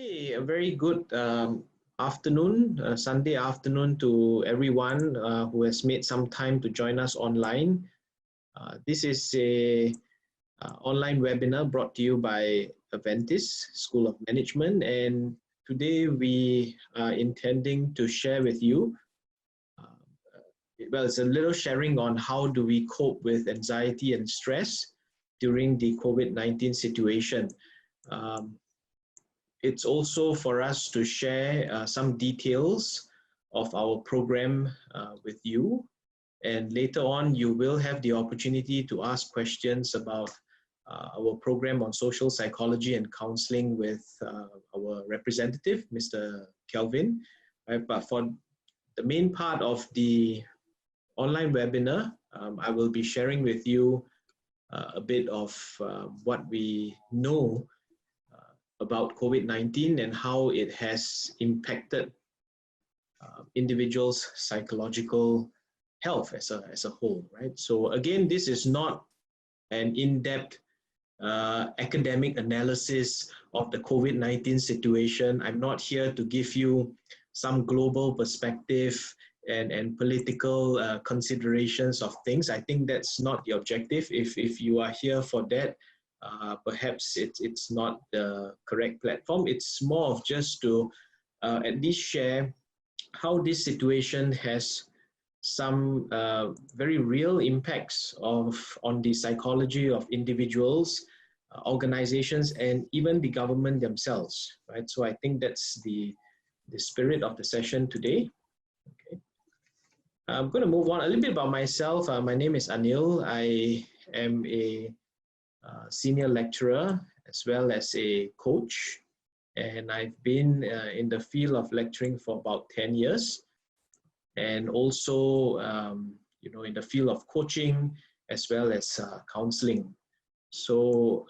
Okay, a very good afternoon, Sunday afternoon to everyone who has made some time to join us online. This is a online webinar brought to you by Aventis School of Management, and today we are intending to share with you, well, it's a little sharing on how do we cope with anxiety and stress during the COVID-19 situation. It's also for us to share some details of our program with you. And later on, you will have the opportunity to ask questions about our program on social psychology and counseling with our representative, Mr. Kelvin. Right? But for the main part of the online webinar, I will be sharing with you a bit of what we know about COVID-19 and how it has impacted individuals' psychological health as a whole, right? So again, this is not an in-depth academic analysis of the COVID-19 situation. I'm not here to give you some global perspective and political considerations of things. I think that's not the objective. If you are here for that, perhaps it's not the correct platform. It's more of just to at least share how this situation has some very real impacts on the psychology of individuals, organizations, and even the government themselves, right? So I think that's the spirit of the session today. Okay. I'm going to move on a little bit about myself. My name is Anil. I am a senior lecturer as well as a coach, and I've been in the field of lecturing for about 10 years, and also in the field of coaching as well as counseling. So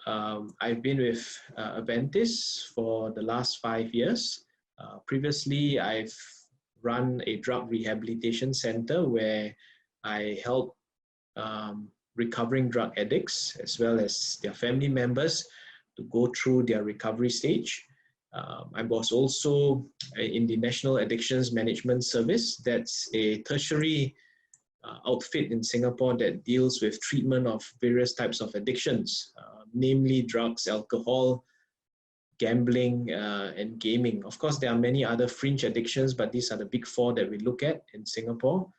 I've been with Aventis for the last 5 years. Previously, I've run a drug rehabilitation center where I help recovering drug addicts as well as their family members to go through their recovery stage. I was also in the National Addictions Management Service. That's a tertiary outfit in Singapore that deals with treatment of various types of addictions, namely drugs, alcohol, gambling, and gaming. Of course, there are many other fringe addictions, but these are the big four that we look at in Singapore.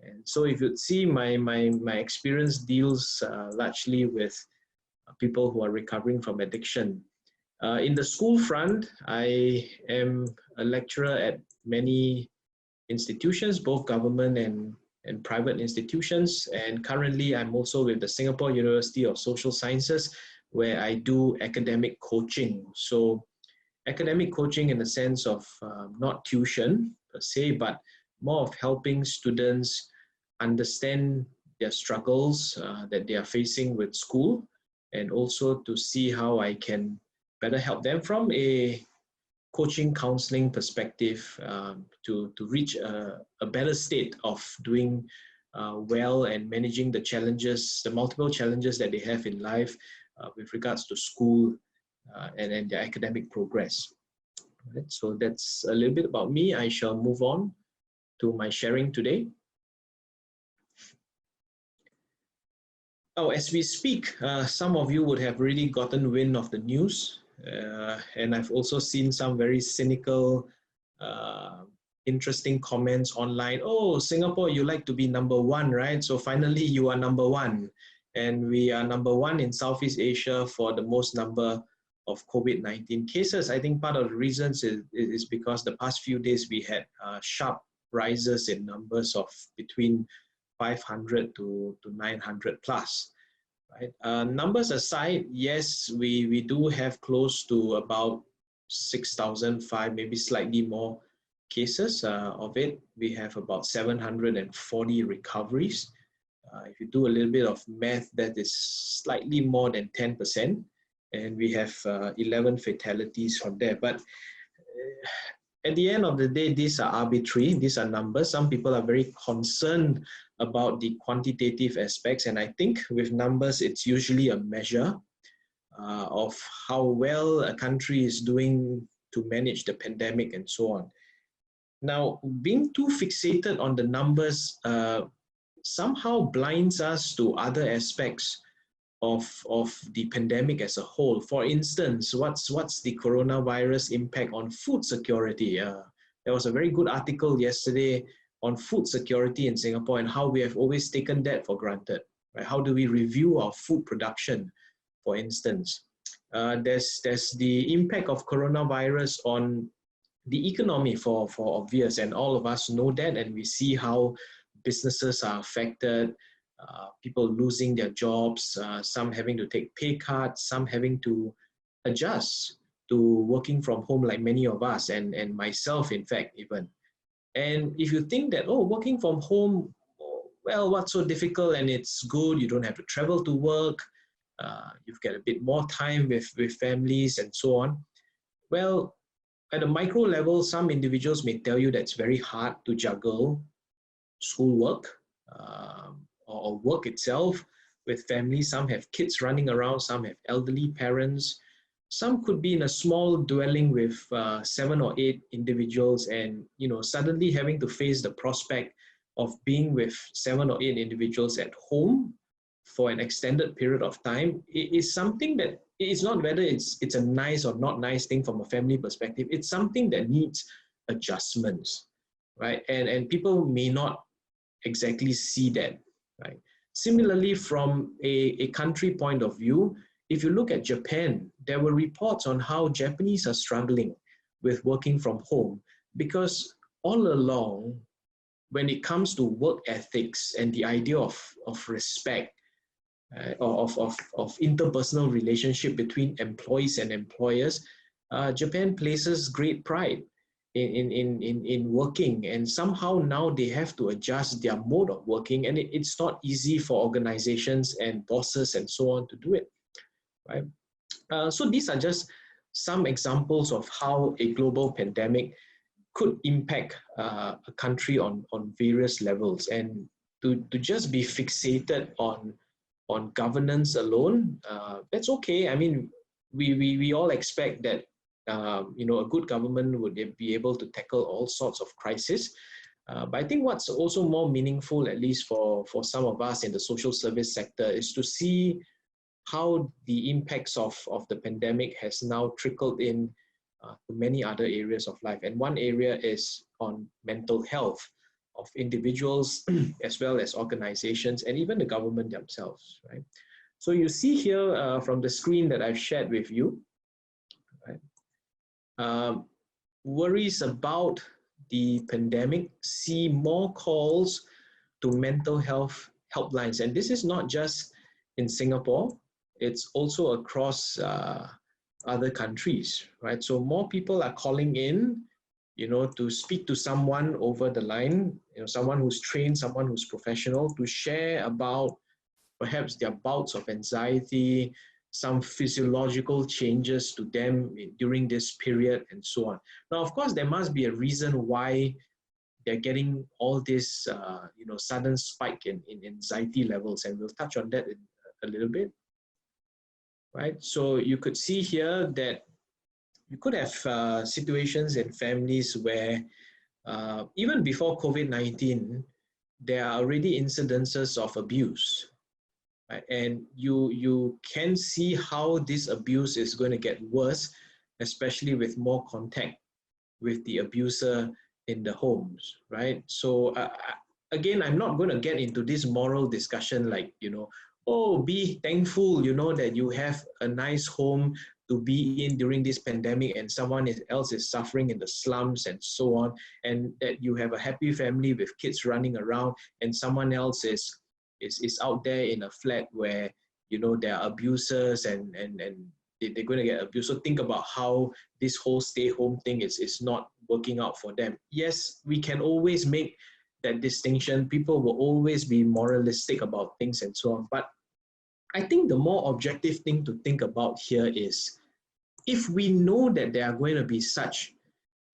And so if you'd see, my experience deals largely with people who are recovering from addiction. In the school front, I am a lecturer at many institutions, both government and private institutions. And currently, I'm also with the Singapore University of Social Sciences, where I do academic coaching. So academic coaching in the sense of not tuition per se, but more of helping students understand their struggles that they are facing with school, and also to see how I can better help them from a coaching counseling perspective to reach a better state of doing well and managing the challenges, the multiple challenges that they have in life with regards to school and their academic progress. Right, so that's a little bit about me. I shall move on to my sharing today. Oh, as we speak, some of you would have really gotten wind of the news, and I've also seen some very cynical, interesting comments online. Oh, Singapore, you like to be number one, right? So finally you are number one. And we are number one in Southeast Asia for the most number of COVID-19 cases. I think part of the reasons is because the past few days we had sharp rises in numbers of between 500 to 900 plus. Right? Numbers aside, yes, we do have close to about 6,005, maybe slightly more cases of it. We have about 740 recoveries. If you do a little bit of math, that is slightly more than 10%, and we have 11 fatalities from there. But at the end of the day, these are arbitrary, these are numbers. Some people are very concerned about the quantitative aspects, and I think with numbers, it's usually a measure of how well a country is doing to manage the pandemic and so on. Now, being too fixated on the numbers somehow blinds us to other aspects of the pandemic as a whole. For instance, what's the coronavirus impact on food security? There was a very good article yesterday on food security in Singapore and how we have always taken that for granted. Right? How do we review our food production, for instance? There's the impact of coronavirus on the economy for obvious, and all of us know that, and we see how businesses are affected, people losing their jobs, some having to take pay cuts, some having to adjust to working from home like many of us, and myself in fact even. And if you think that, oh, working from home, well, what's so difficult, and it's good, you don't have to travel to work, you've got a bit more time with families and so on. Well, at a micro level, some individuals may tell you that it's very hard to juggle schoolwork or work itself with family. Some have kids running around, some have elderly parents. Some could be in a small dwelling with 7 or 8 individuals, and suddenly having to face the prospect of being with 7 or 8 individuals at home for an extended period of time. It is something that it's not whether it's a nice or not nice thing from a family perspective. It's something that needs adjustments, right? And people may not exactly see that, right? Similarly, from a country point of view, if you look at Japan, there were reports on how Japanese are struggling with working from home because all along, when it comes to work ethics and the idea of respect, of interpersonal relationship between employees and employers, Japan places great pride in working, and somehow now they have to adjust their mode of working, and it's not easy for organizations and bosses and so on to do it, right? So these are just some examples of how a global pandemic could impact a country on various levels, and to just be fixated on governance alone, that's okay. I mean, we all expect that a good government would be able to tackle all sorts of crises. But I think what's also more meaningful, at least for some of us in the social service sector, is to see how the impacts of the pandemic has now trickled in to many other areas of life. And one area is on mental health of individuals as well as organizations and even the government themselves, right? So you see here from the screen that I've shared with you, right? Worries about the pandemic see more calls to mental health helplines. And this is not just in Singapore, it's also across other countries, right? So more people are calling in, to speak to someone over the line, someone who's trained, someone who's professional, to share about perhaps their bouts of anxiety, some physiological changes to them during this period, and so on. Now, of course, there must be a reason why they're getting all this, sudden spike in anxiety levels, and we'll touch on that in a little bit, right? So you could see here that you could have situations in families where even before COVID-19, there are already incidences of abuse, right? And you can see how this abuse is going to get worse, especially with more contact with the abuser in the homes, right? So again, I'm not going to get into this moral discussion like, oh, be thankful, that you have a nice home to be in during this pandemic and someone else is suffering in the slums and so on, and that you have a happy family with kids running around and someone else is out there in a flat where, there are abusers and they're going to get abused. So think about how this whole stay home thing is not working out for them. Yes, we can always make that distinction. People will always be moralistic about things and so on. But I think the more objective thing to think about here is, if we know that there are going to be such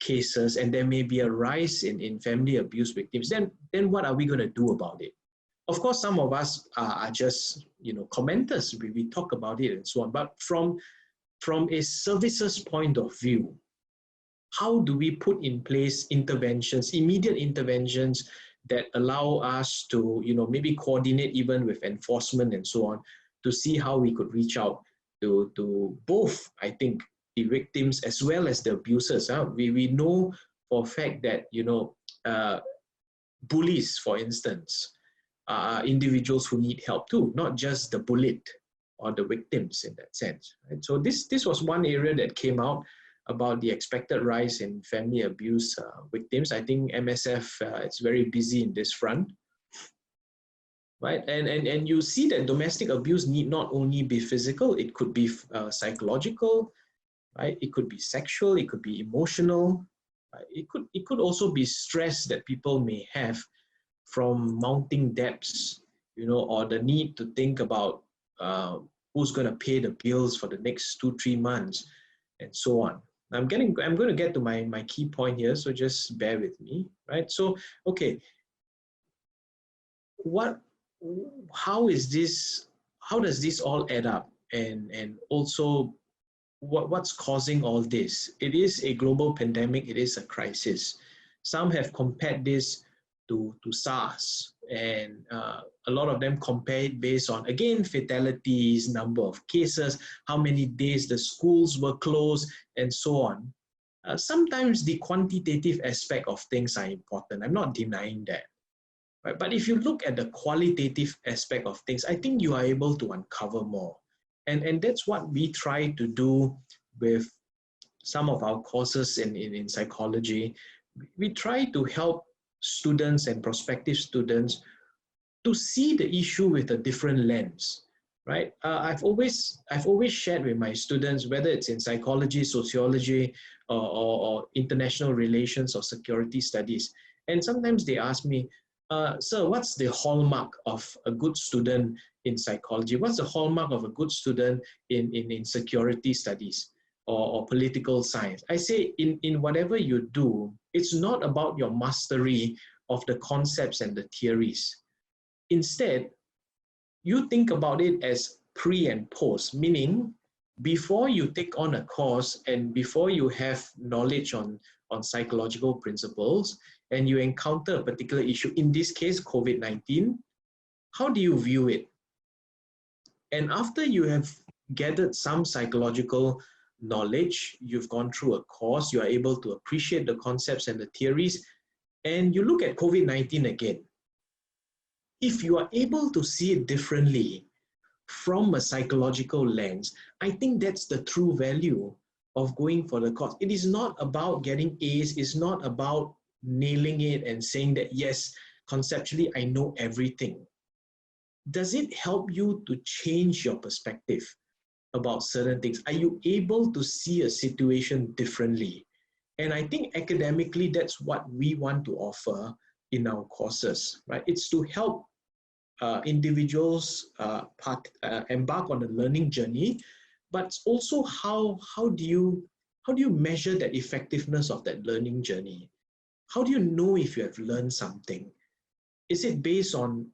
cases and there may be a rise in family abuse victims, then what are we going to do about it? Of course, some of us are just, commenters. We talk about it and so on. But from a services point of view, how do we put in place interventions, immediate interventions that allow us to, maybe coordinate even with enforcement and so on, to see how we could reach out to both, I think, the victims as well as the abusers. We know for a fact that, bullies, for instance, are individuals who need help too, not just the bullied or the victims in that sense. Right? So this was one area that came out about the expected rise in family abuse victims. I think MSF is very busy in this front. Right, and you see that domestic abuse need not only be physical, it could be psychological, right? It could be sexual, it could be emotional, right? It could also be stress that people may have from mounting debts, or the need to think about who's going to pay the bills for the next 2-3 months, and so on. I'm going to get to my key point here, so just bear with me, right? So, okay, how does this all add up, and also what's causing all this? It is a global pandemic, it is a crisis. Some have compared this to SARS, and a lot of them compare it based on, again, fatalities, number of cases, how many days the schools were closed, and so on. Sometimes the quantitative aspect of things are important. I'm not denying that. Right? But if you look at the qualitative aspect of things, I think you are able to uncover more. And that's what we try to do with some of our courses in psychology. We try to help students and prospective students to see the issue with a different lens, right? I've always shared with my students, whether it's in psychology, sociology, or international relations or security studies, and sometimes they ask me, sir, what's the hallmark of a good student in psychology? What's the hallmark of a good student in security studies or political science? I say, in whatever you do, it's not about your mastery of the concepts and the theories. Instead, you think about it as pre and post, meaning before you take on a course and before you have knowledge on psychological principles, and you encounter a particular issue, in this case, COVID-19, how do you view it? And after you have gathered some psychological knowledge, you've gone through a course, you are able to appreciate the concepts and the theories, and you look at COVID-19 again. If you are able to see it differently from a psychological lens, I think that's the true value of going for the course. It is not about getting A's, it's not about nailing it and saying that, yes, conceptually, I know everything. Does it help you to change your perspective about certain things? Are you able to see a situation differently? And I think academically, that's what we want to offer in our courses, right? It's to help individuals embark on a learning journey, but also how do you measure the effectiveness of that learning journey? How do you know if you have learned something? Is it based on,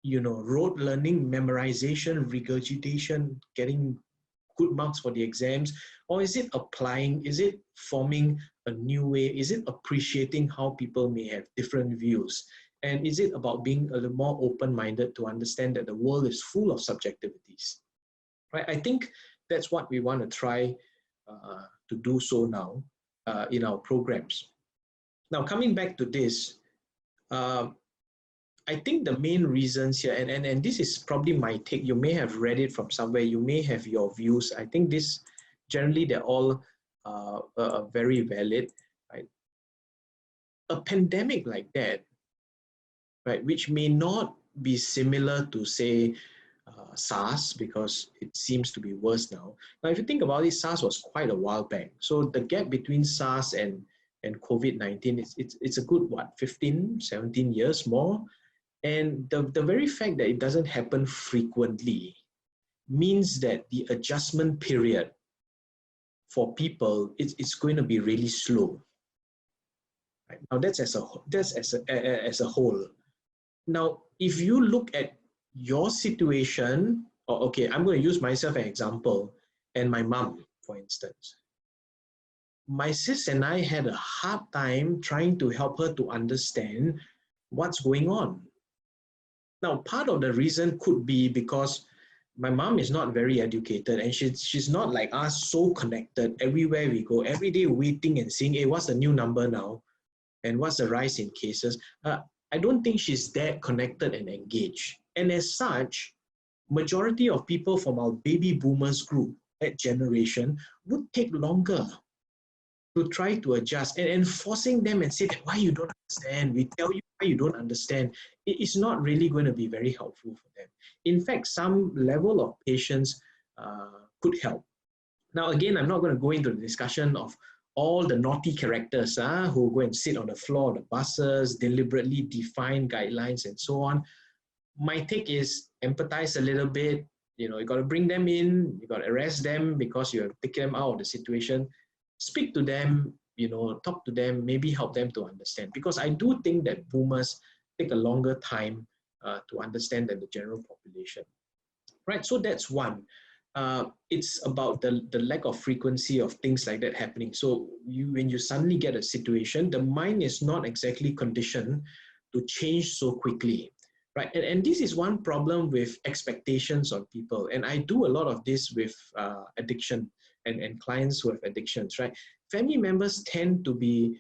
rote learning, memorization, regurgitation, getting good marks for the exams? Or is it applying? Is it forming a new way? Is it appreciating how people may have different views? And is it about being a little more open-minded to understand that the world is full of subjectivities? Right? I think that's what we want to try to do so now in our programs. Now, coming back to this, I think the main reasons here, and this is probably my take, you may have read it from somewhere, you may have your views. I think this, generally, they're all very valid, right? A pandemic like that, right, which may not be similar to, say, SARS, because it seems to be worse now. Now, if you think about it, SARS was quite a while back. So the gap between SARS and COVID-19, it's a good, 15, 17 years more. And the very fact that it doesn't happen frequently means that the adjustment period for people, it's going to be really slow. Right? Now, that's as a whole. Now, if you look at your situation, or okay, I'm going to use myself as an example, and my mom, for instance. my sis and I had a hard time trying to help her to understand what's going on. Now, part of the reason could be because my mom is not very educated, and she's not like us, so connected everywhere we go, every day waiting and seeing, hey, what's the new number now? And what's the rise in cases? I don't think she's that connected and engaged. And as such, majority of people from our baby boomers group, that generation, would take longer to try to adjust, and forcing them and say that why you don't understand, we tell you why you don't understand, it is not really going to be very helpful for them. In fact, some level of patience could help. Now, again, I'm not going to go into the discussion of all the naughty characters who go and sit on the floor of the buses, deliberately define guidelines and so on. My take is empathize a little bit. You know, you got to bring them in, you got to arrest them because you're taking them out of the situation. Speak to them, you know, talk to them, maybe help them to understand. Because I do think that boomers take a longer time to understand than the general population. Right, so that's one. It's about the lack of frequency of things like that happening. So when you suddenly get a situation, the mind is not exactly conditioned to change so quickly. Right, and this is one problem with expectations on people. And I do a lot of this with addiction and clients who have addictions, right? Family members tend to be,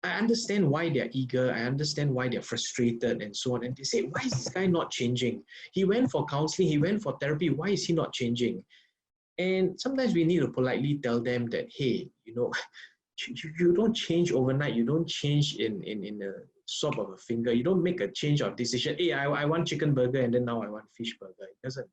I understand why they're eager, I understand why they're frustrated and so on. And they say, why is this guy not changing? He went for counseling, he went for therapy, why is he not changing? And sometimes we need to politely tell them that, hey, you know, you don't change overnight, you don't change in a swap of a finger, you don't make a change of decision. Hey, I want chicken burger and then now I want fish burger. It doesn't.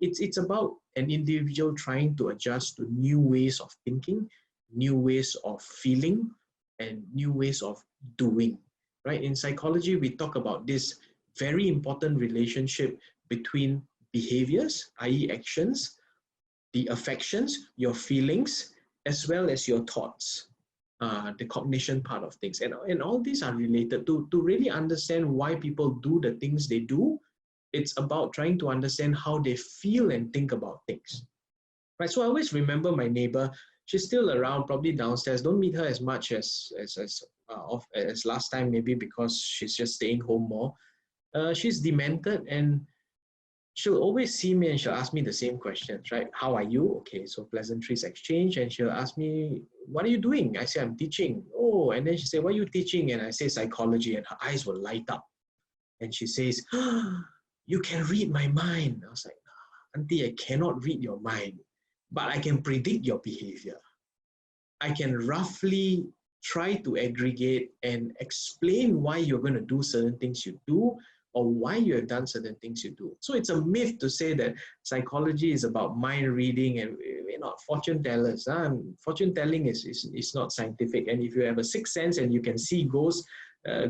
It's about an individual trying to adjust to new ways of thinking, new ways of feeling, and new ways of doing, right? In psychology, we talk about this very important relationship between behaviors, i.e. actions, the affections, your feelings, as well as your thoughts, the cognition part of things. And all these are related to really understand why people do the things they do. It's about trying to understand how they feel and think about things, right? So I always remember my neighbor. She's still around, probably downstairs. Don't meet her as much as last time, maybe because she's just staying home more. She's demented, and she'll always see me and she'll ask me the same questions, right? How are you? Okay, so pleasantries exchange, and she'll ask me, what are you doing? I say, I'm teaching. Oh, and then she say, what are you teaching? And I say, psychology, and her eyes will light up. And she says, you can read my mind. I was like, Auntie, I cannot read your mind, but I can predict your behavior. I can roughly try to aggregate and explain why you're going to do certain things you do, or why you have done certain things you do. So it's a myth to say that psychology is about mind reading, and we're not fortune tellers. Fortune telling is not scientific. And if you have a sixth sense and you can see ghosts,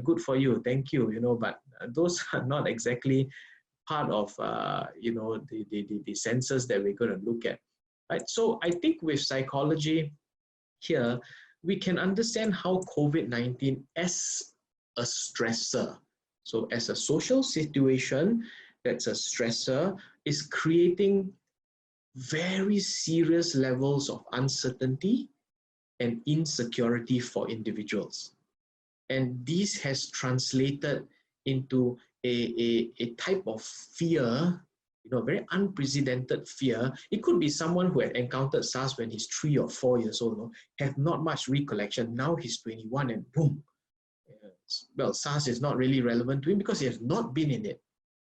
good for you, thank you, you know, but those are not exactly part of, you know, the senses that we're going to look at. Right? So I think with psychology here, we can understand how COVID-19 as a stressor, so as a social situation that's a stressor, is creating very serious levels of uncertainty and insecurity for individuals. And this has translated into a type of fear, you know, very unprecedented fear. It could be someone who had encountered SARS when he's 3 or 4 years old, you know, have not much recollection. Now he's 21 and boom. Well, SARS is not really relevant to him because he has not been in it,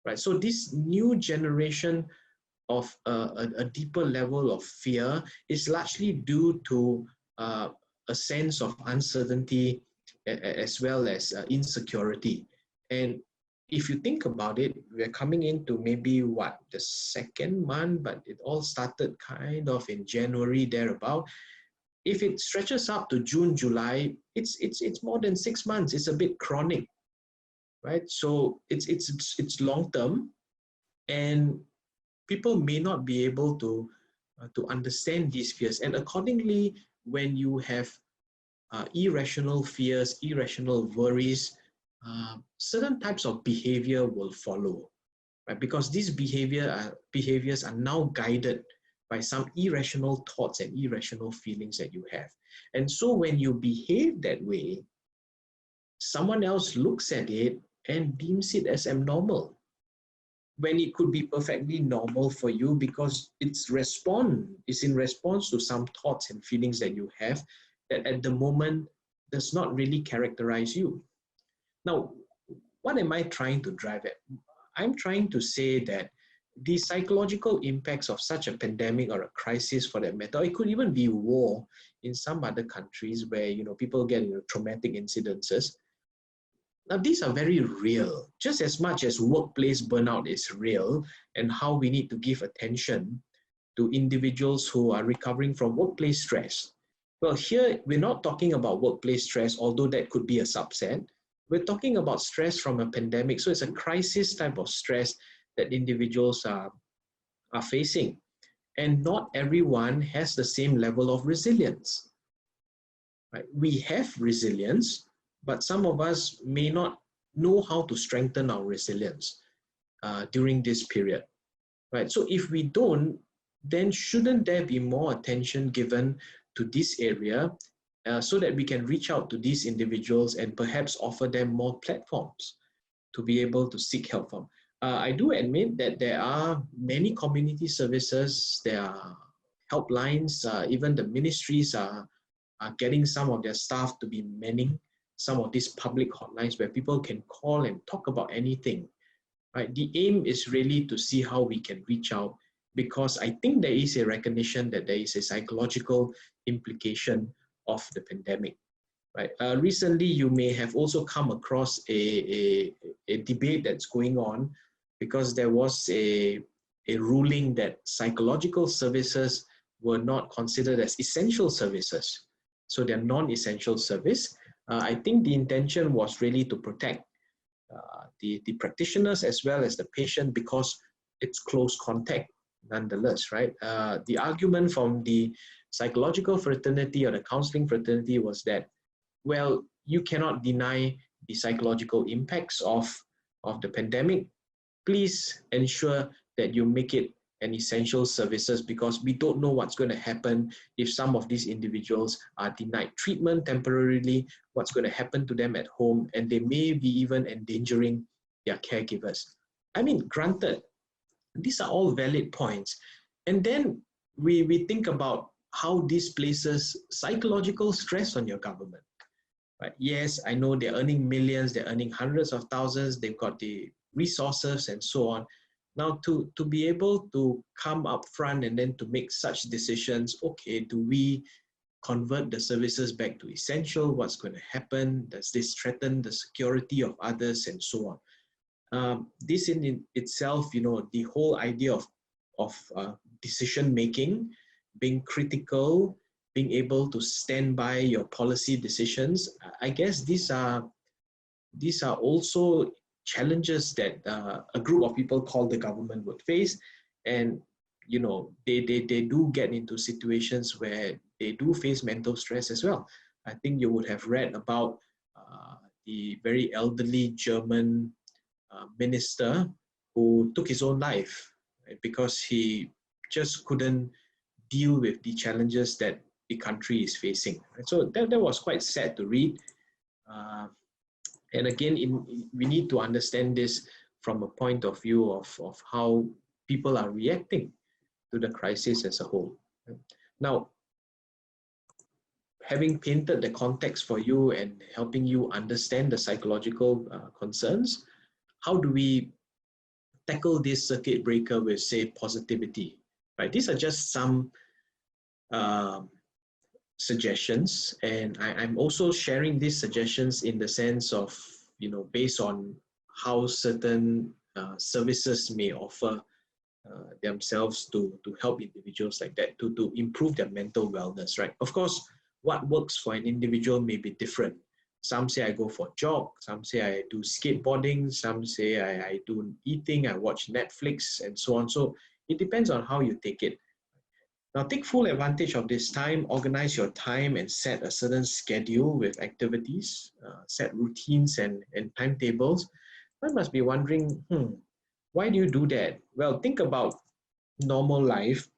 right? So this new generation of a deeper level of fear is largely due to a sense of uncertainty as well as insecurity. And if you think about it, we're coming into maybe what, the second month, but it all started kind of in January thereabout. If it stretches up to June, July, it's more than 6 months. It's a bit chronic, right? So it's long term, and people may not be able to understand these fears. And accordingly, when you have irrational fears, irrational worries, certain types of behavior will follow, right? Because these behaviors are now guided by some irrational thoughts and irrational feelings that you have. And so when you behave that way, someone else looks at it and deems it as abnormal, when it could be perfectly normal for you because it's in response to some thoughts and feelings that you have that at the moment does not really characterize you. Now, what am I trying to drive at? I'm trying to say that the psychological impacts of such a pandemic or a crisis for that matter, or it could even be war in some other countries where people get traumatic incidences. Now, these are very real, just as much as workplace burnout is real and how we need to give attention to individuals who are recovering from workplace stress. Well, here we're not talking about workplace stress, although that could be a subset. We're talking about stress from a pandemic. So it's a crisis type of stress that individuals are facing. And not everyone has the same level of resilience. Right? We have resilience, but some of us may not know how to strengthen our resilience during this period. Right? So if we don't, then shouldn't there be more attention given to this area so that we can reach out to these individuals and perhaps offer them more platforms to be able to seek help from? I do admit that there are many community services, there are helplines, even the ministries are getting some of their staff to be manning some of these public hotlines where people can call and talk about anything. Right? The aim is really to see how we can reach out, because I think there is a recognition that there is a psychological implication of the pandemic. Right? Recently, you may have also come across a debate that's going on because there was a ruling that psychological services were not considered as essential services. So they're non-essential service. I think the intention was really to protect the practitioners as well as the patient because it's close contact nonetheless, right? The argument from the psychological fraternity or the counseling fraternity was that, well, you cannot deny the psychological impacts of the pandemic. Please ensure that you make it an essential services, because we don't know what's going to happen if some of these individuals are denied treatment temporarily, what's going to happen to them at home, and they may be even endangering their caregivers. I mean, granted, these are all valid points. And then we think about how this places psychological stress on your government. Right? Yes, I know they're earning millions, they're earning hundreds of thousands, they've got the resources and so on. Now, to be able to come up front and then to make such decisions, okay, do we convert the services back to essential? What's going to happen? Does this threaten the security of others and so on? This in itself, the whole idea of decision making, being critical, being able to stand by your policy decisions, I guess these are also challenges that a group of people called the government would face. And they do get into situations where they do face mental stress as well. I think you would have read about the very elderly German minister who took his own life, right, because he just couldn't deal with the challenges that the country is facing. Right? So that was quite sad to read. And again, we need to understand this from a point of view of how people are reacting to the crisis as a whole. Now, having painted the context for you and helping you understand the psychological concerns, how do we tackle this circuit breaker with, say, positivity? Right? These are just some suggestions, and I'm also sharing these suggestions in the sense of, based on how certain services may offer themselves to help individuals like that, to improve their mental wellness, right? Of course, what works for an individual may be different. Some say I go for a jog, some say I do skateboarding, some say I do eating, I watch Netflix, and so on. So it depends on how you take it. Now, take full advantage of this time, organize your time and set a certain schedule with activities, set routines and timetables. I must be wondering, why do you do that? Well, think about normal life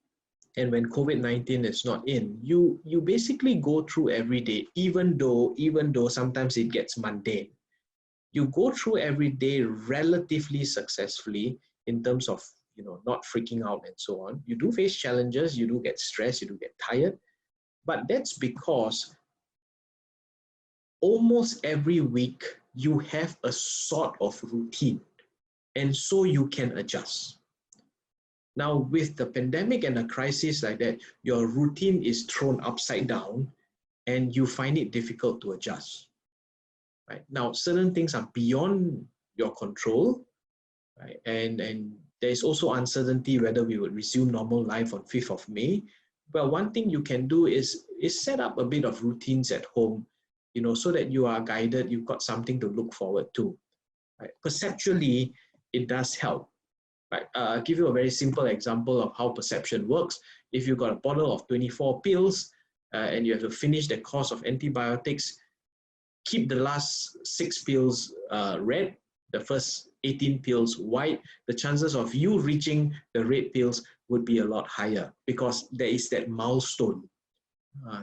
and when COVID-19 is not in, you basically go through every day, even though sometimes it gets mundane. You go through every day relatively successfully in terms of, you know, not freaking out and so on. You do face challenges, you do get stressed, you do get tired, but that's because almost every week you have a sort of routine, and so you can adjust. Now, with the pandemic and a crisis like that, your routine is thrown upside down and you find it difficult to adjust. Right? Now, certain things are beyond your control, right? And there's also uncertainty whether we would resume normal life on 5th of May. But one thing you can do is set up a bit of routines at home, you know, so that you are guided, you've got something to look forward to. Right? Perceptually, it does help. Right? I'll give you a very simple example of how perception works. If you've got a bottle of 24 pills and you have to finish the course of antibiotics, keep the last 6 pills red, the first 18 pills white. The chances of you reaching the red pills would be a lot higher because there is that milestone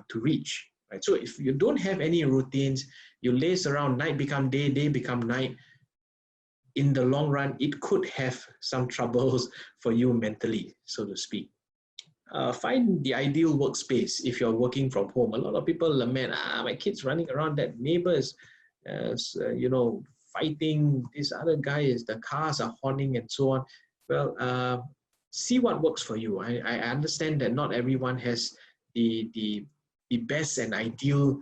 to reach. Right? So if you don't have any routines, you laze around, night become day, day become night, in the long run, it could have some troubles for you mentally, so to speak. Find the ideal workspace if you're working from home. A lot of people lament, my kid's running around, that neighbors, you know, fighting, this other guy is, the cars are honking and so on. Well, see what works for you. I understand that not everyone has the best and ideal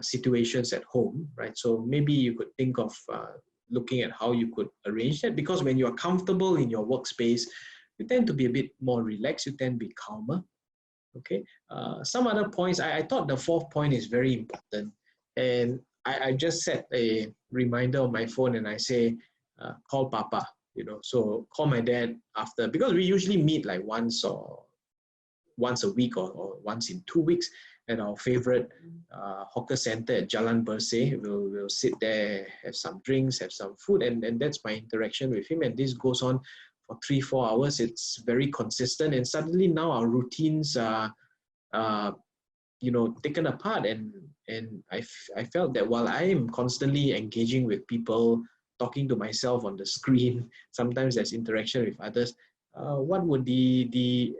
situations at home, right? So maybe you could think of looking at how you could arrange that, because when you're comfortable in your workspace, you tend to be a bit more relaxed, you tend to be calmer. Okay. Some other points, I thought the 4th point is very important, and I just set a reminder on my phone and I say, call Papa, you know, so call my dad after, because we usually meet like once a week or once in 2 weeks at our favorite hawker center at Jalan Bersih. We'll sit there, have some drinks, have some food, and that's my interaction with him. And this goes on for 3-4 hours. It's very consistent, and suddenly now our routines are, you know, taken apart. And I felt that while I am constantly engaging with people, talking to myself on the screen, sometimes there's interaction with others. What would the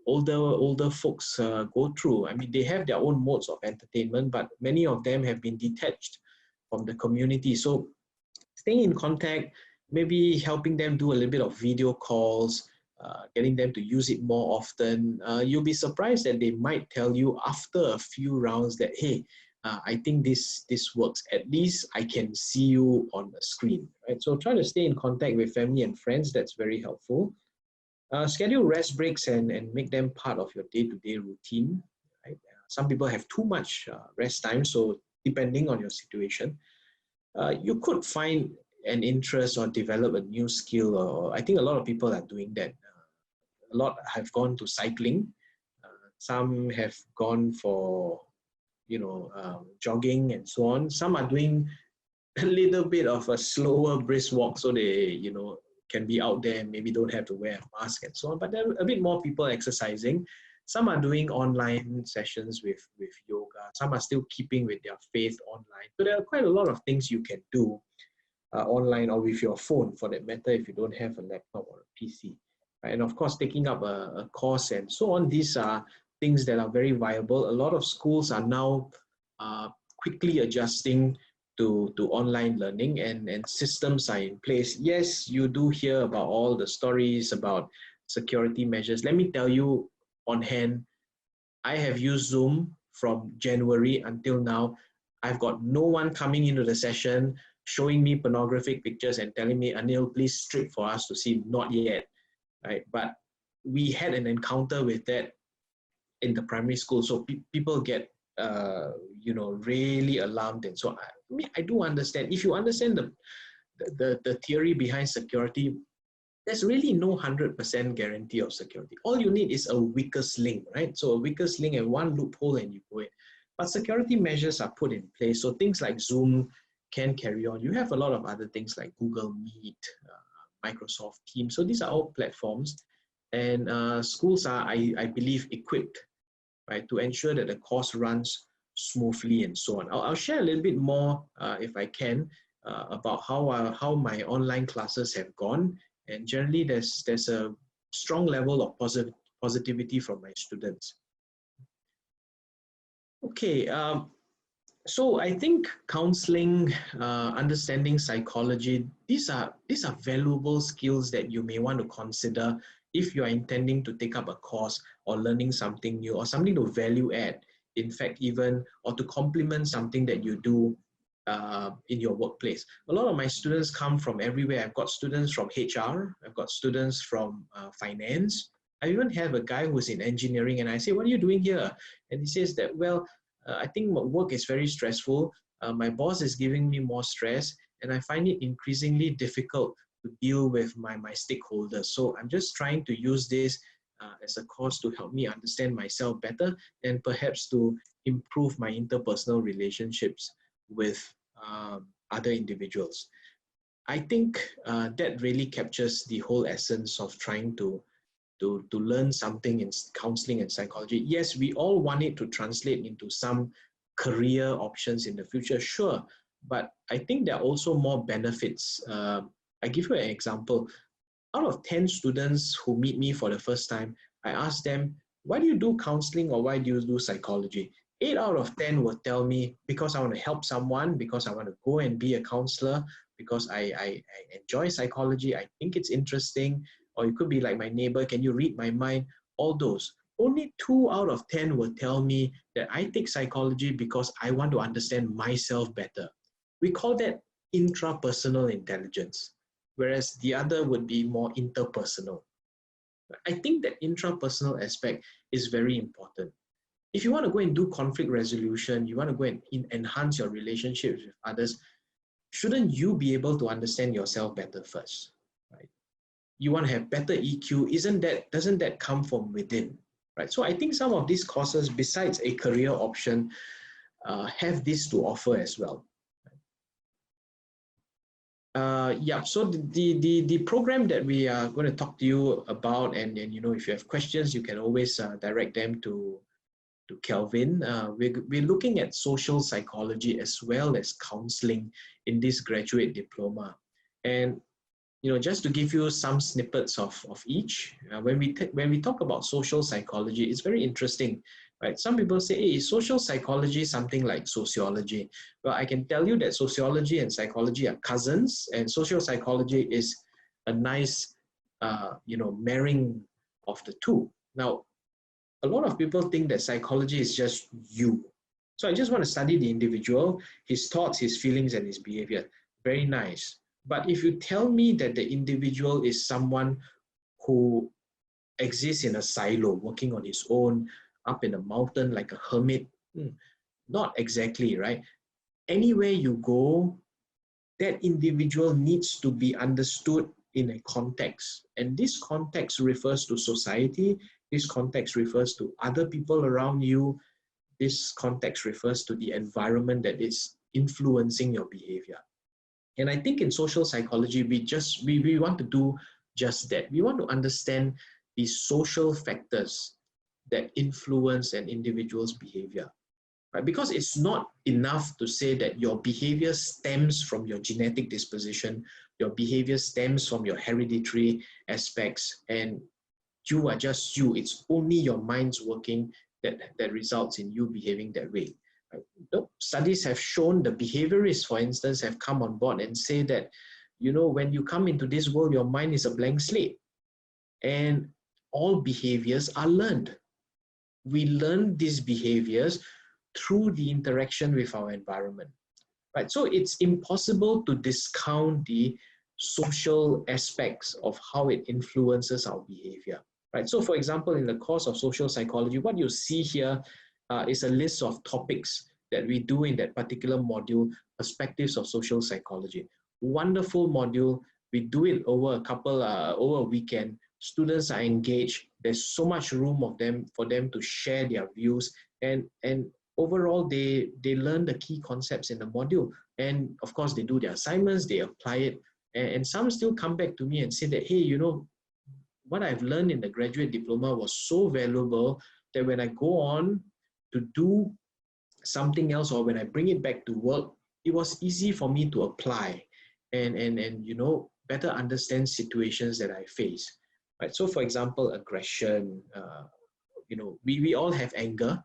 older folks go through? I mean, they have their own modes of entertainment, but many of them have been detached from the community. So staying in contact, maybe helping them do a little bit of video calls, getting them to use it more often. You'll be surprised that they might tell you after a few rounds that, hey, I think this works. At least I can see you on the screen, right? So try to stay in contact with family and friends. That's very helpful. Schedule rest breaks and make them part of your day-to-day routine. Right? Some people have too much rest time, so depending on your situation, you could find an interest or develop a new skill. Or I think a lot of people are doing that. A lot have gone to cycling. Some have gone for, you know, jogging and so on. Some are doing a little bit of a slower brisk walk, so they, you know, can be out there, maybe don't have to wear a mask and so on, but there are a bit more people exercising. Some are doing online sessions with yoga. Some are still keeping with their faith online. So there are quite a lot of things you can do online or with your phone, for that matter, if you don't have a laptop or a PC. Right? And of course, taking up a course and so on, these are things that are very viable. A lot of schools are now quickly adjusting to online learning, and systems are in place. Yes, you do hear about all the stories about security measures. Let me tell you on hand, I have used Zoom from January until now. I've got no one coming into the session showing me pornographic pictures and telling me, Anil, please strip for us to see. Not yet, right? But we had an encounter with that in the primary school. So people get you know, really alarmed. And so I mean, I do understand. If you understand the theory behind security, there's really no 100% guarantee of security. All you need is a weakest link, right? So a weakest link and one loophole and you go in. But security measures are put in place. So things like Zoom can carry on. You have a lot of other things like Google Meet, Microsoft Teams. So these are all platforms And schools are, I believe, equipped, right, to ensure that the course runs smoothly and so on. I'll share a little bit more, if I can, about how my online classes have gone. And generally, there's a strong level of positivity from my students. Okay, so I think counseling, understanding psychology, these are valuable skills that you may want to consider if you are intending to take up a course or learning something new or something to value add, in fact, even, or to complement something that you do in your workplace. A lot of my students come from everywhere. I've got students from HR, I've got students from finance. I even have a guy who's in engineering, and I say, what are you doing here? And he says that, well, I think work is very stressful. My boss is giving me more stress, and I find it increasingly difficult to deal with my stakeholders. So I'm just trying to use this as a course to help me understand myself better and perhaps to improve my interpersonal relationships with other individuals. I think that really captures the whole essence of trying to learn something in counseling and psychology. Yes, we all want it to translate into some career options in the future, sure, but I think there are also more benefits. I give you an example. Out of 10 students who meet me for the first time, I ask them, why do you do counseling or why do you do psychology? 8 out of 10 will tell me, because I want to help someone, because I want to go and be a counselor, because I enjoy psychology, I think it's interesting. Or it could be like my neighbor, can you read my mind? All those. Only 2 out of 10 will tell me that I take psychology because I want to understand myself better. We call that intrapersonal intelligence, whereas the other would be more interpersonal. I think that intrapersonal aspect is very important. If you want to go and do conflict resolution, you want to go and enhance your relationships with others, shouldn't you be able to understand yourself better first? Right? You want to have better EQ, doesn't that come from within, right? So I think some of these courses, besides a career option, have this to offer as well. Yeah, so the program that we are going to talk to you about, and you know, if you have questions, you can always direct them to Kelvin. We're looking at social psychology as well as counseling in this graduate diploma. And you know, just to give you some snippets of each, when we talk about social psychology, it's very interesting, right? Some people say, hey, is social psychology something like sociology? Well, I can tell you that sociology and psychology are cousins, and social psychology is a nice, you know, marrying of the two. Now, a lot of people think that psychology is just you. So I just want to study the individual, his thoughts, his feelings, and his behavior. Very nice. But if you tell me that the individual is someone who exists in a silo, working on his own, up in a mountain like a hermit, not exactly, right? Anywhere you go, that individual needs to be understood in a context. And this context refers to society. This context refers to other people around you. This context refers to the environment that is influencing your behavior. And I think in social psychology, we want to do just that. We want to understand the social factors that influence an individual's behavior, right? Because it's not enough to say that your behavior stems from your genetic disposition, your behavior stems from your hereditary aspects, and you are just you. It's only your mind's working that results in you behaving that way. Studies have shown, the behaviorists, for instance, have come on board and say that, you know, when you come into this world, your mind is a blank slate, and all behaviors are learned. We learn these behaviors through the interaction with our environment, right? So it's impossible to discount the social aspects of how it influences our behavior, right? So for example, in the course of social psychology, what you see here is a list of topics that we do in that particular module, Perspectives of Social Psychology. Wonderful module. We do it over over a weekend. Students are engaged. There's so much room for them to share their views, and overall they learn the key concepts in the module. And of course, they do their assignments, they apply it, and some still come back to me and say that, hey, you know, what I've learned in the graduate diploma was so valuable that when I go on to do something else, or when I bring it back to work, it was easy for me to apply and you know, better understand situations that I face. Right? So for example, aggression, you know, we all have anger.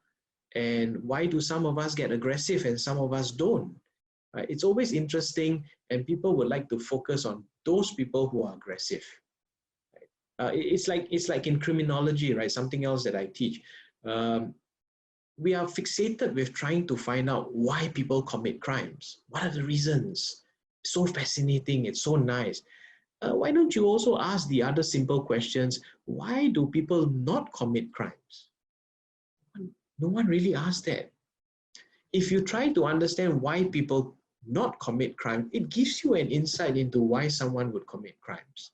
And why do some of us get aggressive and some of us don't? Right? It's always interesting, and people would like to focus on those people who are aggressive. Right? It's like in criminology, right? Something else that I teach. We are fixated with trying to find out why people commit crimes. What are the reasons? It's so fascinating. It's so nice. Why don't you also ask the other simple questions? Why do people not commit crimes? No one really asks that. If you try to understand why people not commit crime, it gives you an insight into why someone would commit crimes.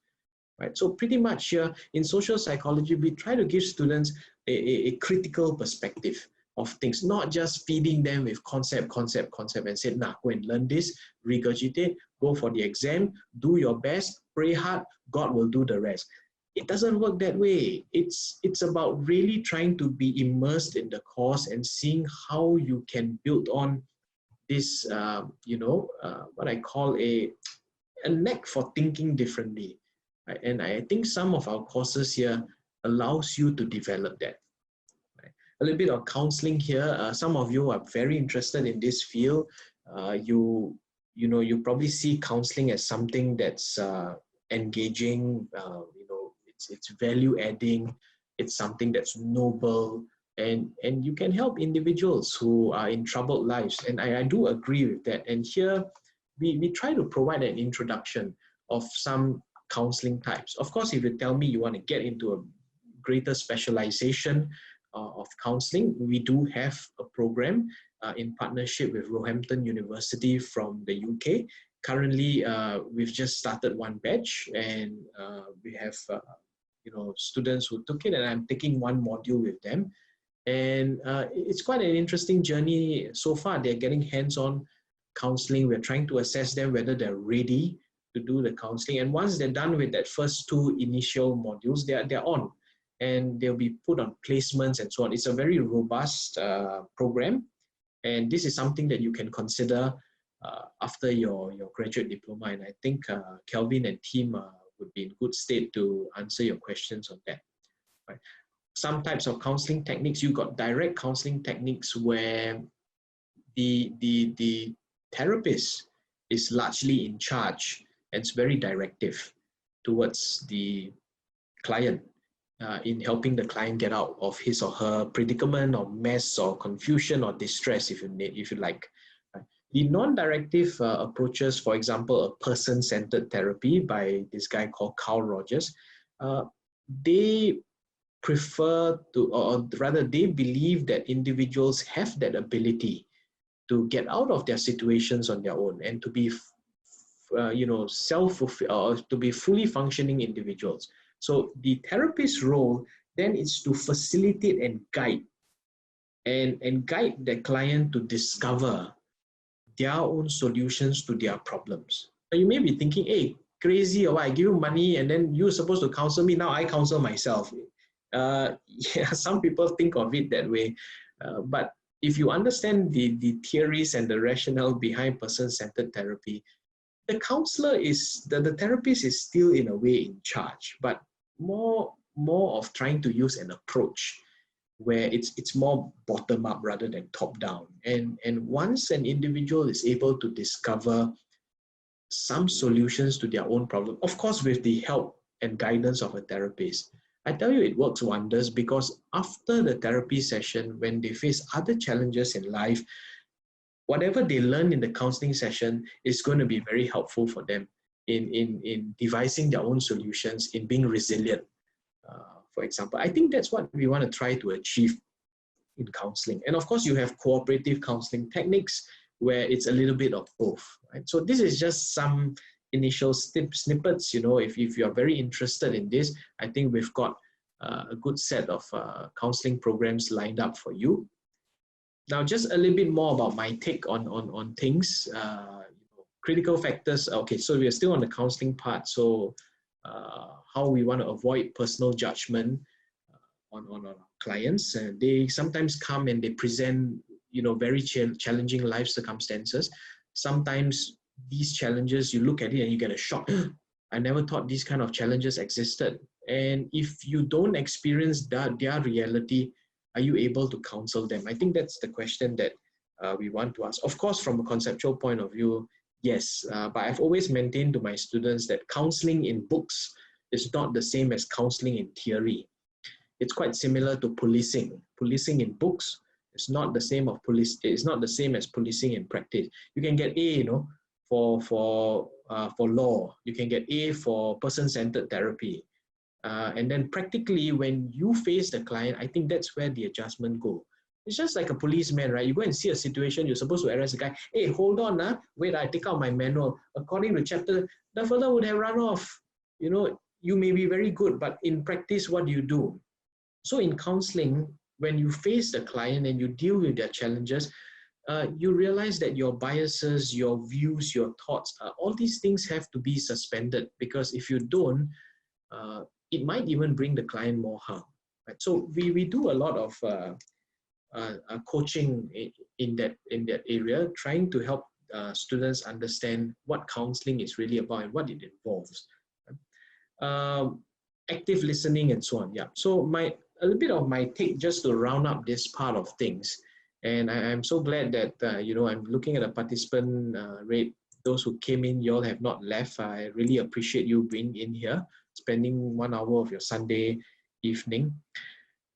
Right? So pretty much here in social psychology, we try to give students a critical perspective of things, not just feeding them with concept, and say, nah, go and learn this, regurgitate, go for the exam, do your best, pray hard, God will do the rest. It doesn't work that way. It's about really trying to be immersed in the course and seeing how you can build on this, you know, what I call a knack for thinking differently. Right? And I think some of our courses here allows you to develop that. Right? A little bit of counseling here. Some of you are very interested in this field. You know, you probably see counseling as something that's engaging. You know, it's value adding. It's something that's noble, and you can help individuals who are in troubled lives. And I do agree with that. And here we try to provide an introduction of some counseling types. Of course, if you tell me you want to get into a greater specialization of counseling, we do have a program in partnership with Roehampton University from the UK. Currently, we've just started one batch, and we have you know, students who took it, and I'm taking one module with them. And it's quite an interesting journey so far. They're getting hands-on counseling. We're trying to assess them whether they're ready to do the counseling. And once they're done with that first two initial modules, they're on, and they'll be put on placements and so on. It's a very robust program. And this is something that you can consider after your graduate diploma. And I think Kelvin and team would be in good state to answer your questions on that. Right? Some types of counseling techniques, you got direct counseling techniques where the therapist is largely in charge, and it's very directive towards the client in helping the client get out of his or her predicament or mess or confusion or distress, if you like. The non-directive approaches, for example, a person-centered therapy by this guy called Carl Rogers, they prefer to, or rather they believe that individuals have that ability to get out of their situations on their own and to be you know, or to be fully functioning individuals. So the therapist's role then is to facilitate and guide and guide the client to discover their own solutions to their problems. Now you may be thinking, hey, crazy, or what? I give you money and then you're supposed to counsel me, now I counsel myself. Yeah, some people think of it that way, but if you understand the theories and the rationale behind person-centered therapy, the counselor is, the therapist is still in a way in charge, but more of trying to use an approach where it's more bottom-up rather than top-down. And once an individual is able to discover some solutions to their own problem, of course with the help and guidance of a therapist, I tell you, it works wonders, because after the therapy session, when they face other challenges in life, whatever they learn in the counseling session is going to be very helpful for them in devising their own solutions, in being resilient. For example, I think that's what we want to try to achieve in counseling. And of course, you have cooperative counseling techniques where it's a little bit of both. Right? So this is just some initial snippets. You know, if you're very interested in this, I think we've got a good set of counseling programs lined up for you. Now, just a little bit more about my take on things. Critical factors. Okay, so we are still on the counseling part. So how we want to avoid personal judgment on our clients. They sometimes come and they present, very challenging life circumstances. Sometimes these challenges, you look at it and you get a shock. I never thought these kind of challenges existed. And if you don't experience their reality, are you able to counsel them? I think that's the question that we want to ask. Of course, from a conceptual point of view, yes, but I've always maintained to my students that counseling in books is not the same as counseling in theory. It's quite similar to policing. Policing in books is not the same it's not the same as policing in practice. You can get A, for law. You can get A for person-centered therapy. And then practically, when you face the client, I think that's where the adjustment goes. It's just like a policeman, right? You go and see a situation, you're supposed to arrest a guy. Hey, hold on, wait, I take out my manual. According to chapter, the fellow would have run off. You may be very good, but in practice, what do you do? So in counseling, when you face the client and you deal with their challenges, you realize that your biases, your views, your thoughts, all these things have to be suspended, because if you don't, it might even bring the client more harm. Right? So we do a lot of coaching in that area, trying to help students understand what counseling is really about and what it involves. Active listening and so on. Yeah. So a little bit of my take just to round up this part of things. And I'm so glad that, I'm looking at the participant rate. Those who came in, you all have not left. I really appreciate you being in here, spending 1 hour of your Sunday evening.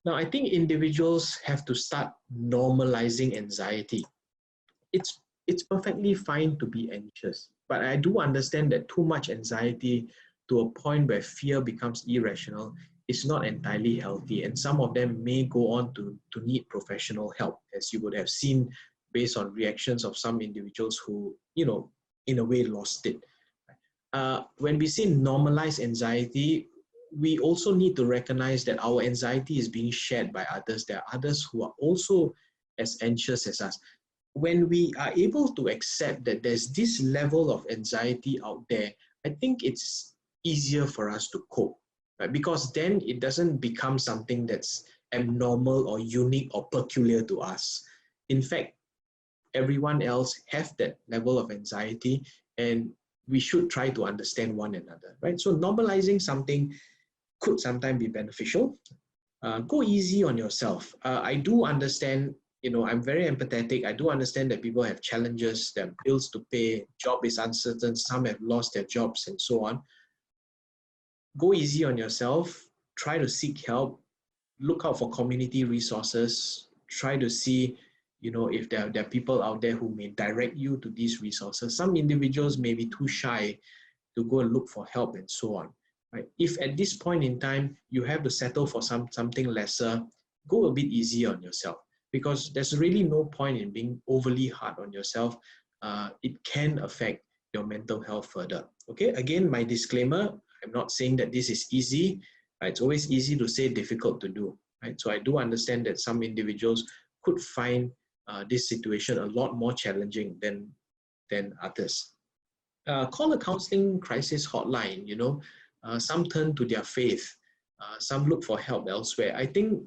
Now, I think individuals have to start normalizing anxiety. It's perfectly fine to be anxious, but I do understand that too much anxiety to a point where fear becomes irrational is not entirely healthy, and some of them may go on to need professional help, as you would have seen based on reactions of some individuals who, in a way lost it. When we say normalize anxiety, we also need to recognize that our anxiety is being shared by others. There are others who are also as anxious as us. When we are able to accept that there's this level of anxiety out there, I think it's easier for us to cope. Right? Because then it doesn't become something that's abnormal or unique or peculiar to us. In fact, everyone else have that level of anxiety, and we should try to understand one another, right? So normalizing something could sometimes be beneficial. Go easy on yourself. I do understand, I'm very empathetic. I do understand that people have challenges, there are bills to pay, job is uncertain, some have lost their jobs and so on. Go easy on yourself, try to seek help, look out for community resources, try to see, if there are people out there who may direct you to these resources. Some individuals may be too shy to go and look for help and so on. Right? If at this point in time, you have to settle for something lesser, go a bit easy on yourself, because there's really no point in being overly hard on yourself. It can affect your mental health further. Okay, again, my disclaimer, I'm not saying that this is easy. It's always easy to say, difficult to do. Right? So I do understand that some individuals could find this situation a lot more challenging than others. Call a counseling crisis hotline. Some turn to their faith. Some look for help elsewhere. I think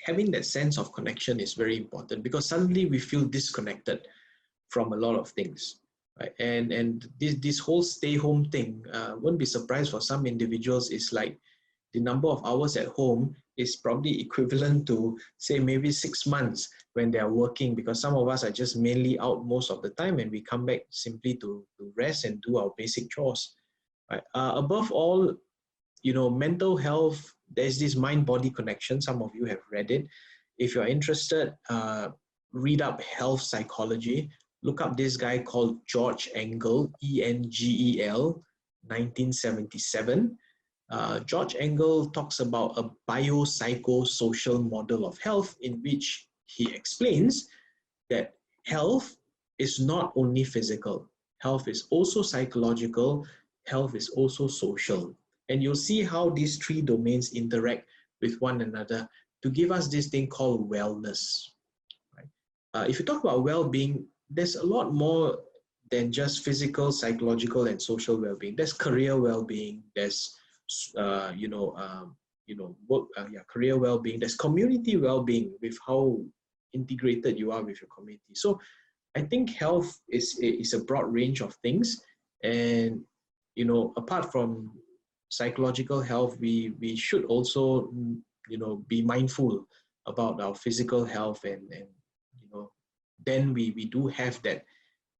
having that sense of connection is very important, because suddenly we feel disconnected from a lot of things. Right? And this whole stay home thing, won't be surprised for some individuals, is like the number of hours at home is probably equivalent to, say, maybe 6 months when they are working, because some of us are just mainly out most of the time and we come back simply to rest and do our basic chores. Right? Above all, mental health, there's this mind-body connection. Some of you have read it. If you're interested, read up health psychology. Look up this guy called George Engel, E-N-G-E-L, 1977. George Engel talks about a biopsychosocial model of health, in which he explains that health is not only physical. Health is also psychological. Health is also social. And you'll see how these three domains interact with one another to give us this thing called wellness. Right? If you talk about well-being, there's a lot more than just physical, psychological, and social well-being. There's career well-being. There's work, career well-being. There's community well-being with how integrated you are with your community. So I think health is a broad range of things, and apart from psychological health, we should also be mindful about our physical health, and then we do have that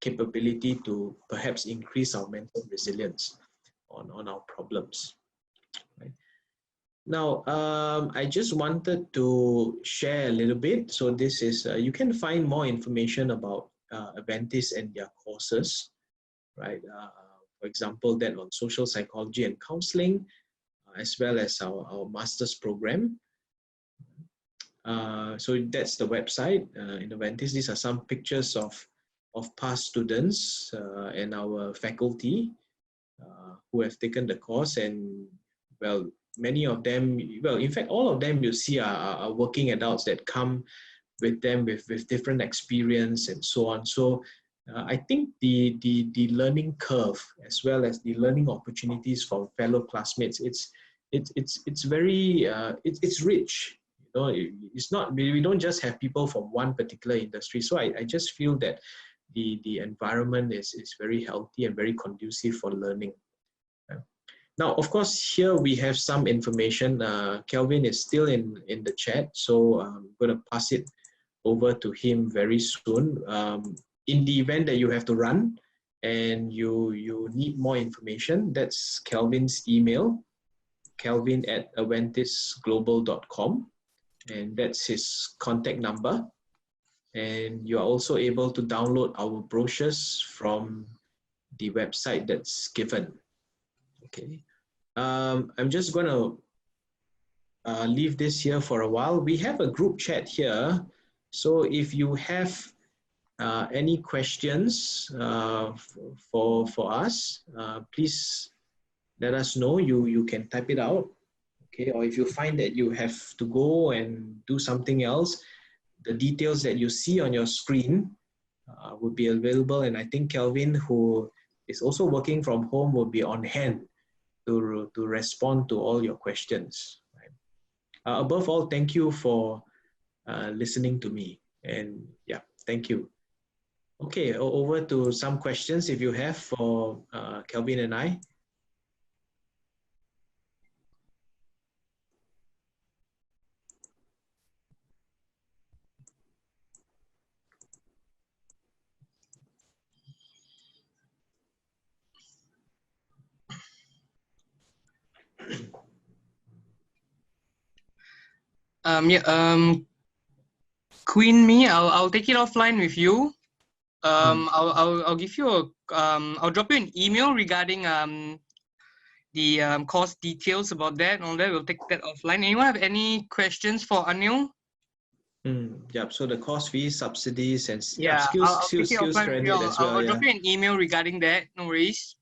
capability to perhaps increase our mental resilience on our problems. Right? Now, I just wanted to share a little bit. So this is, you can find more information about Aventis and their courses, right? For example, that on Social Psychology and Counselling, as well as our master's program. So that's the website in Aventis. These are some pictures of past students and our faculty who have taken the course, and well, many of them, well, in fact, all of them you see are working adults that come with them with different experience and so on. So I think the learning curve, as well as the learning opportunities for fellow classmates, it's very it's rich. It's not, we don't just have people from one particular industry. So I just feel that the environment is very healthy and very conducive for learning. Now, of course, here we have some information. Kelvin is still in the chat, so I'm going to pass it over to him very soon. In the event that you have to run and you need more information, that's Kelvin's email, kelvin@aventisglobal.com, and that's his contact number. And you are also able to download our brochures from the website that's given. Okay, I'm just going to leave this here for a while. We have a group chat here, so if you have any questions for us, please let us know. You can type it out, okay? Or if you find that you have to go and do something else, the details that you see on your screen will be available, and I think Kelvin, who is also working from home, will be on hand to respond to all your questions. Right? Above all, thank you for listening to me, and yeah, thank you. Okay, over to some questions if you have for Kelvin and I. Queen Me, I'll take it offline with you. I'll give you a I'll drop you an email regarding the course details about that and all that. We'll take that offline. Anyone have any questions for Anil? Yeah, so the course fees, subsidies, and skills credit as well. I'll drop you an email regarding that. No worries.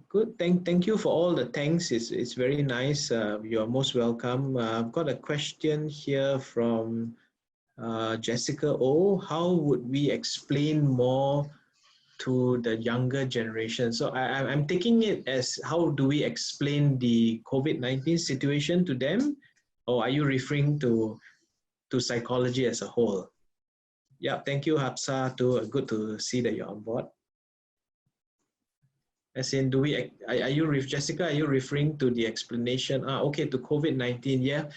Good. Thank you for all the thanks. It's very nice. You're most welcome. I've got a question here from Jessica O. How would we explain more to the younger generation? So I'm taking it as, how do we explain the COVID-19 situation to them? Or are you referring to psychology as a whole? Yeah, thank you, Hapsa. Good to see that you're on board. As in, Jessica, are you referring to the explanation? Okay, to COVID-19, yeah.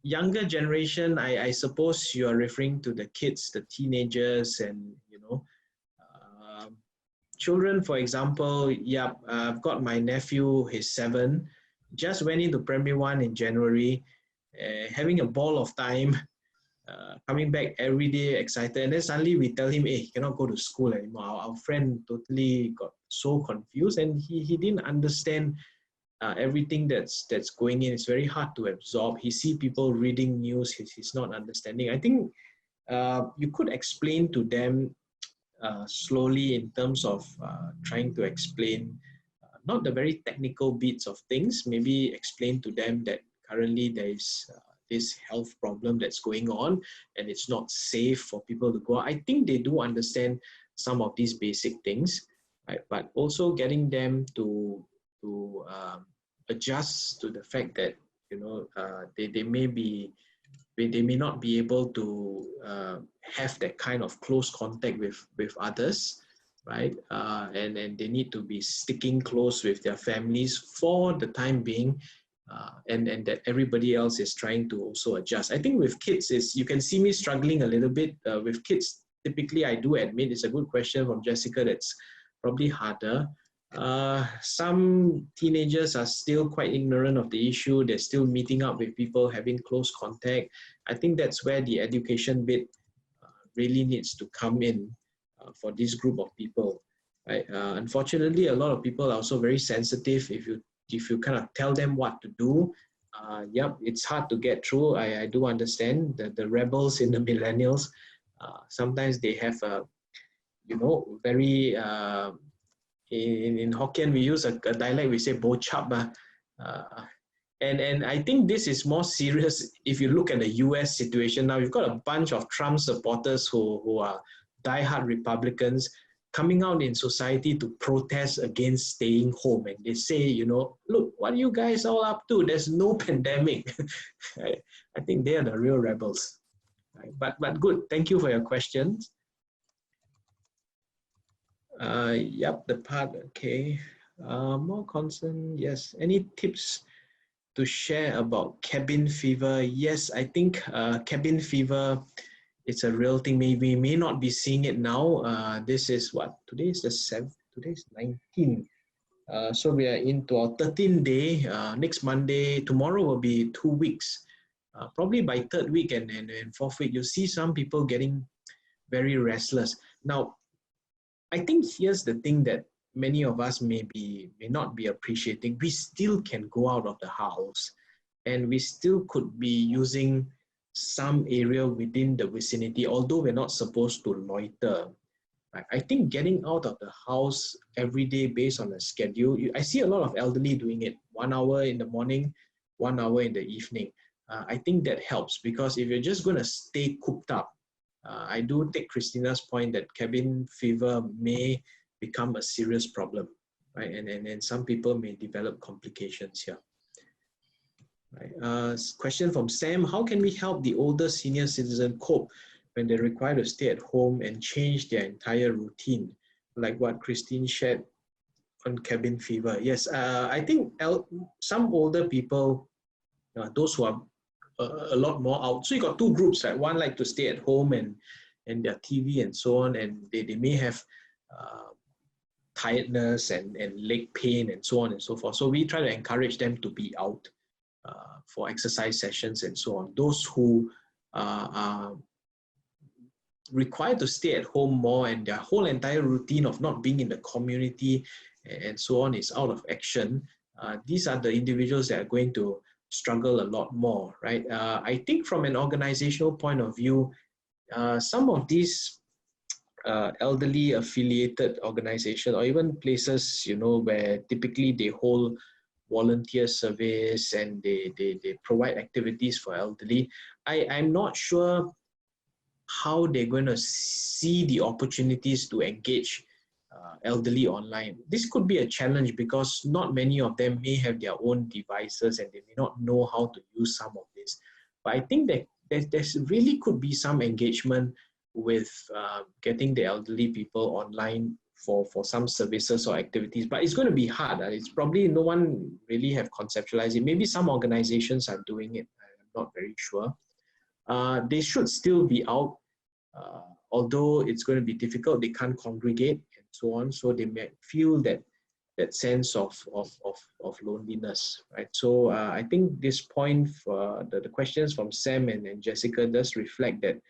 Younger generation, I suppose you are referring to the kids, the teenagers, and children, for example. Yeah, I've got my nephew, he's 7, just went into primary 1 in January, having a ball of time, coming back every day excited, and then suddenly we tell him, hey, he cannot go to school anymore. Our friend totally got so confused, and he didn't understand everything that's going in. It's very hard to absorb. He see people reading news, he's not understanding. I think you could explain to them slowly, in terms of trying to explain not the very technical bits of things. Maybe explain to them that currently there is this health problem that's going on, and it's not safe for people to go out. I think they do understand some of these basic things, right? But also getting them to adjust to the fact that, you know, they may not be able to have that kind of close contact with others, right? And they need to be sticking close with their families for the time being, and that everybody else is trying to also adjust. I think with kids, you can see me struggling a little bit. With kids, typically I do admit, it's a good question from Jessica, that's probably harder. Some teenagers are still quite ignorant of the issue. They're still meeting up with people, having close contact. I think that's where the education bit really needs to come in for this group of people. Right? Unfortunately, a lot of people are also very sensitive. If you kind of tell them what to do, yep, it's hard to get through. I do understand that the rebels in the millennials, sometimes they have a, you know, very in Hokkien, we use a dialect, we say bo chap. And I think this is more serious if you look at the US situation now. You've got a bunch of Trump supporters who are diehard Republicans coming out in society to protest against staying home. And they say, you know, look, what are you guys all up to? There's no pandemic. I think they are the real rebels. Right? But good, thank you for your questions. Yep, the part, okay. More concern, yes. Any tips to share about cabin fever? Yes, I think cabin fever, it's a real thing. We may not be seeing it now. This is what? Today is the 7th, today is 19th. So we are into our 13th day. Next Monday, tomorrow will be 2 weeks. Probably by 3rd week and 4th week, you'll see some people getting very restless. Now, I think here's the thing that many of us may not be appreciating. We still can go out of the house, and we still could be using some area within the vicinity, although we're not supposed to loiter. Right? I think getting out of the house every day based on a schedule, I see a lot of elderly doing it, 1 hour in the morning, 1 hour in the evening. I think that helps, because if you're just going to stay cooped up, I do take Christina's point that cabin fever may become a serious problem, right? And some people may develop complications here. Right. Question from Sam: how can we help the older senior citizen cope when they're required to stay at home and change their entire routine, like what Christine shared on cabin fever? Yes, I think some older people, those who are a lot more out. So you got two groups, right? One like to stay at home and their TV and so on, and they may have tiredness and leg pain and so on and so forth. So we try to encourage them to be out for exercise sessions and so on. Those who are required to stay at home more and their whole entire routine of not being in the community and so on is out of action, these are the individuals that are going to struggle a lot more, right? I think from an organizational point of view, some of these elderly affiliated organizations, or even places, you know, where typically they hold volunteer service and they provide activities for elderly, I'm not sure how they're going to see the opportunities to engage elderly online. This could be a challenge because not many of them may have their own devices and they may not know how to use some of this. But I think that there's really could be some engagement with getting the elderly people online for some services or activities, but it's going to be hard. It's probably no one really have conceptualized it. Maybe some organizations are doing it. I'm not very sure. They should still be out, although it's going to be difficult. They can't congregate and so on, so they may feel that sense of loneliness, right? So I think this point for the questions from Sam and Jessica does reflect that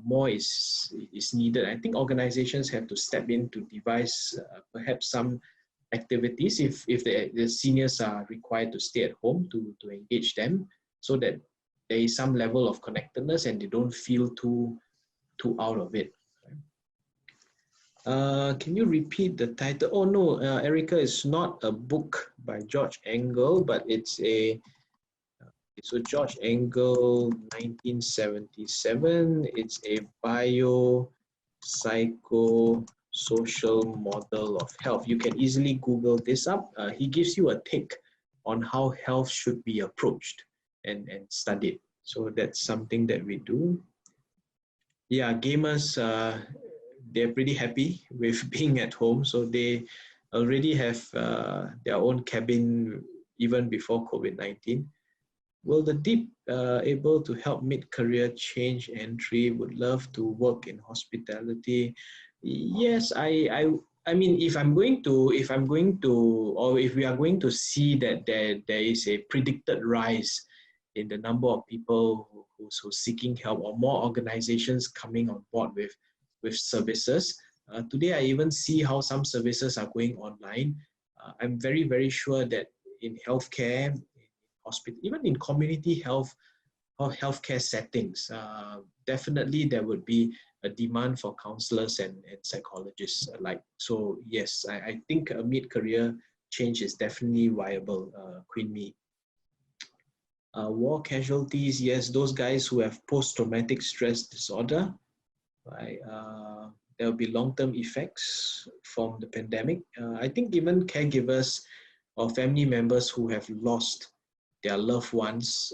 more is needed. I think organizations have to step in to devise perhaps some activities if the seniors are required to stay at home to engage them, so that there is some level of connectedness and they don't feel too out of it. Can you repeat the title? Oh no, Erica, it's not a book by George Engel, but it's a So George Engel, 1977. It's a bio-psycho-social model of health. You can easily Google this up. He gives you a take on how health should be approached and studied. So that's something that we do. Yeah, gamers, they're pretty happy with being at home. So they already have their own cabin even before COVID-19. Will the DIP able to help mid-career change entry? Would love to work in hospitality. Yes, I mean, if we are going to see that there is a predicted rise in the number of people who's seeking help, or more organizations coming on board with services. Today, I even see how some services are going online. I'm very, very sure that in healthcare, hospital, even in community health or healthcare settings, definitely there would be a demand for counselors and psychologists alike. So yes, I think a mid-career change is definitely viable, Queen Me. War casualties, yes, those guys who have post-traumatic stress disorder, right? There will be long-term effects from the pandemic. I think even caregivers or family members who have lost their loved ones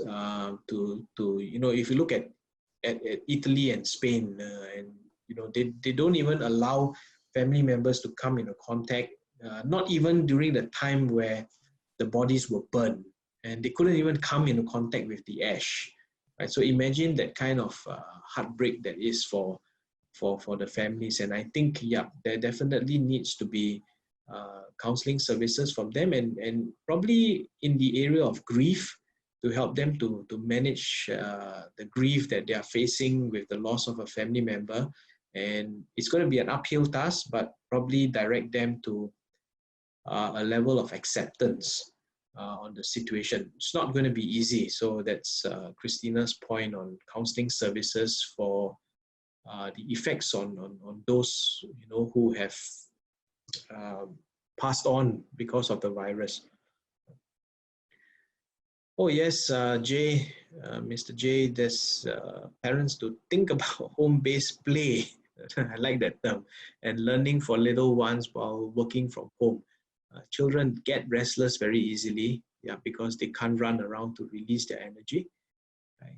to if you look at Italy and Spain, and they don't even allow family members to come into contact, not even during the time where the bodies were burned, and they couldn't even come into contact with the ash, right? So imagine that kind of heartbreak that is for the families. And I think, yeah, there definitely needs to be counseling services from them, and probably in the area of grief, to help them to manage the grief that they are facing with the loss of a family member. And it's going to be an uphill task, but probably direct them to a level of acceptance on the situation. It's not going to be easy. So that's Christina's point on counseling services for the effects on those who have passed on because of the virus. Oh yes, Jay, Mr. J, there's parents to think about home-based play. I like that term. And learning for little ones while working from home. Children get restless very easily, yeah, because they can't run around to release their energy. Right?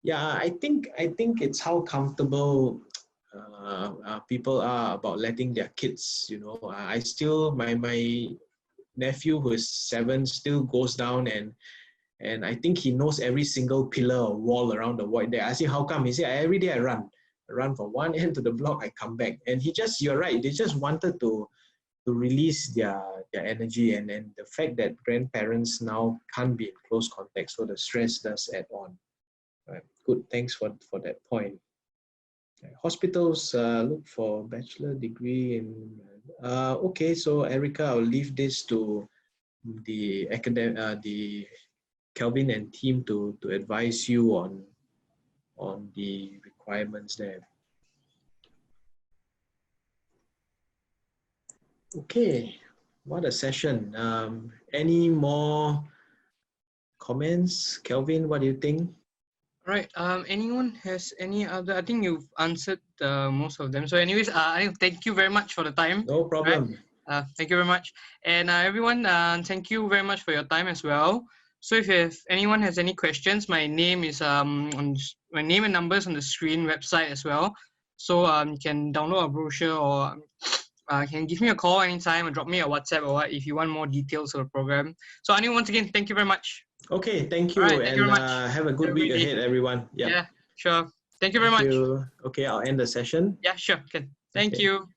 Yeah, I think it's how comfortable people are about letting their kids. I still, my nephew who is 7 still goes down and I think he knows every single pillar or wall around the void there. I say, how come? He said, every day I run from one end to the block, I come back. And you're right, they just wanted to release their energy, and the fact that grandparents now can't be in close contact, so the stress does add on. Right. Good, thanks for that point. Hospitals look for bachelor degree in. Okay, so Erica, I'll leave this to the Kelvin and team to advise you on the requirements there. Okay, what a session. Any more comments? Kelvin, what do you think? All right. Anyone has any other? I think you've answered most of them. So anyways, I thank you very much for the time. No problem. Right? Thank you very much. And everyone, thank you very much for your time as well. So if anyone has any questions, my name is my name and numbers on the screen, website as well. So you can download a brochure, or can give me a call anytime, or drop me a WhatsApp, or what, if you want more details of the program. So Anil, once again, thank you very much. Okay, thank you. All right, thank you very much. Have a good week ahead, everyone. Yeah, sure. Thank you very much. Okay, I'll end the session. Yeah, sure. Okay. Thank you.